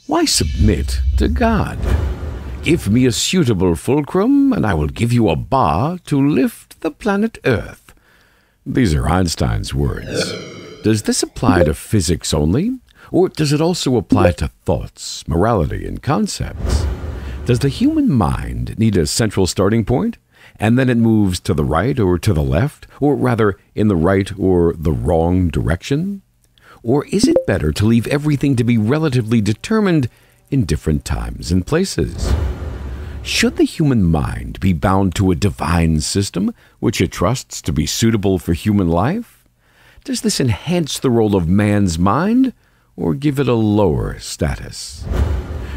Why submit to God? Give me a suitable fulcrum, and I will give you a bar to lift the planet Earth. These are Einstein's words. Does this apply to physics only, or does it also apply to thoughts, morality, and concepts? Does the human mind need a central starting point, and then it moves to the right or to the left, or rather in the right or the wrong direction? Or is it better to leave everything to be relatively determined in different times and places? Should the human mind be bound to a divine system which it trusts to be suitable for human life? Does this enhance the role of man's mind, or give it a lower status?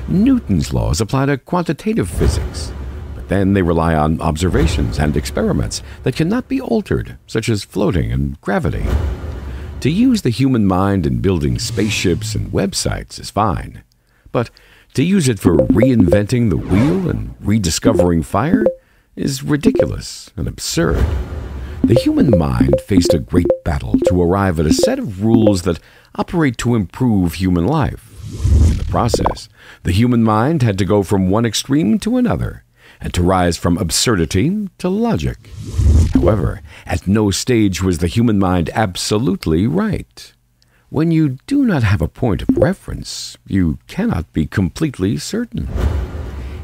Newton's laws apply to quantitative physics, but then they rely on observations and experiments that cannot be altered, such as floating and gravity. To use the human mind in building spaceships and websites is fine, but to use it for reinventing the wheel and rediscovering fire is ridiculous and absurd. The human mind faced a great battle to arrive at a set of rules that operate to improve human life. In the process, the human mind had to go from one extreme to another, and to rise from absurdity to logic. However, at no stage was the human mind absolutely right. When you do not have a point of reference, you cannot be completely certain.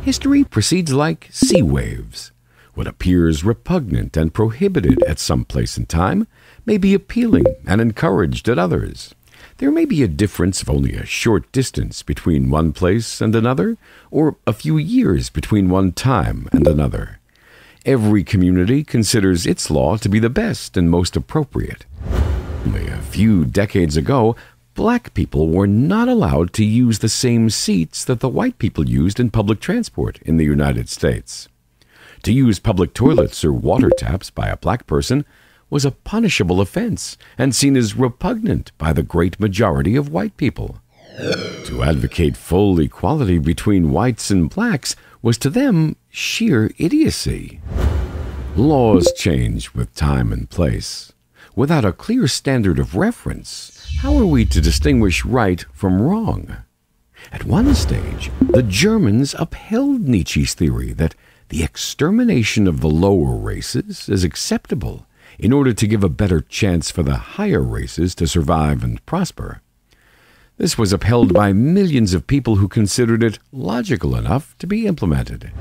History proceeds like sea waves. What appears repugnant and prohibited at some place and time may be appealing and encouraged at others. There may be a difference of only a short distance between one place and another, or a few years between one time and another. Every community considers its law to be the best and most appropriate. Only a few decades ago, black people were not allowed to use the same seats that the white people used in public transport in the United States. To use public toilets or water taps by a black person was a punishable offense and seen as repugnant by the great majority of white people. To advocate full equality between whites and blacks was to them sheer idiocy. Laws change with time and place. Without a clear standard of reference, how are we to distinguish right from wrong? At one stage, the Germans upheld Nietzsche's theory that the extermination of the lower races is acceptable in order to give a better chance for the higher races to survive and prosper. This was upheld by millions of people who considered it logical enough to be implemented.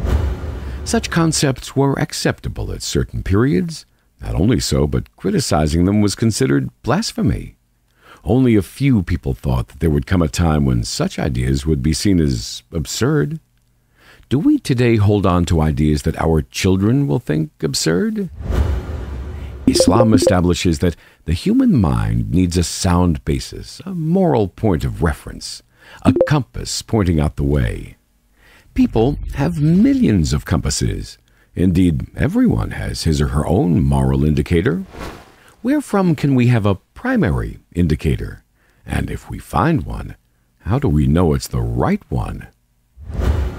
Such concepts were acceptable at certain periods. Not only so, but criticizing them was considered blasphemy. Only a few people thought that there would come a time when such ideas would be seen as absurd. Do we today hold on to ideas that our children will think absurd? Islam establishes that the human mind needs a sound basis, a moral point of reference, a compass pointing out the way. People have millions of compasses. Indeed, everyone has his or her own moral indicator. Wherefrom can we have a primary indicator? And if we find one, how do we know it's the right one?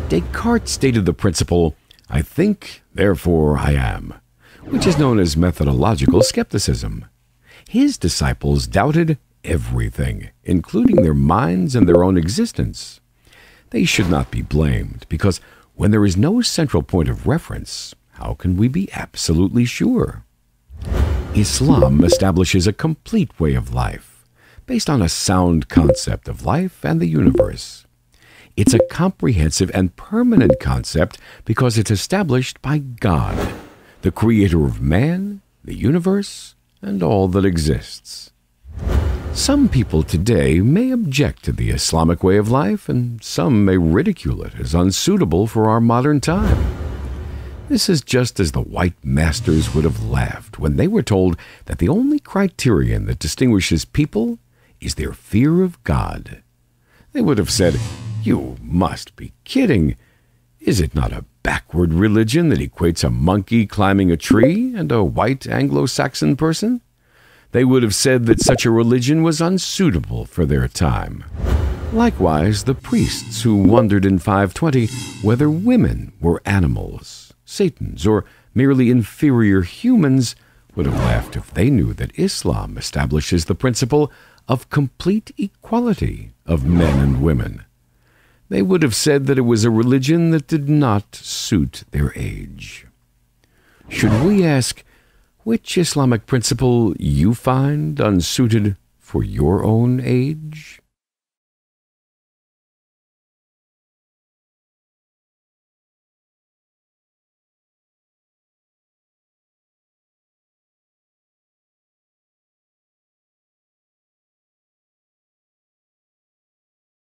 Descartes stated the principle, "I think, therefore I am," which is known as methodological skepticism. His disciples doubted everything, including their minds and their own existence. They should not be blamed, because when there is no central point of reference, how can we be absolutely sure? Islam establishes a complete way of life, based on a sound concept of life and the universe. It's a comprehensive and permanent concept because it's established by God, the creator of man, the universe, and all that exists. Some people today may object to the Islamic way of life, and some may ridicule it as unsuitable for our modern time. This is just as the white masters would have laughed when they were told that the only criterion that distinguishes people is their fear of God. They would have said, "You must be kidding. Is it not a backward religion that equates a monkey climbing a tree and a white Anglo-Saxon person?" They would have said that such a religion was unsuitable for their time. Likewise, the priests who wondered in 520 whether women were animals, Satans, or merely inferior humans would have laughed if they knew that Islam establishes the principle of complete equality of men and women. they would have said that it was a religion that did not suit their age. Should we ask which Islamic principle you find unsuited for your own age?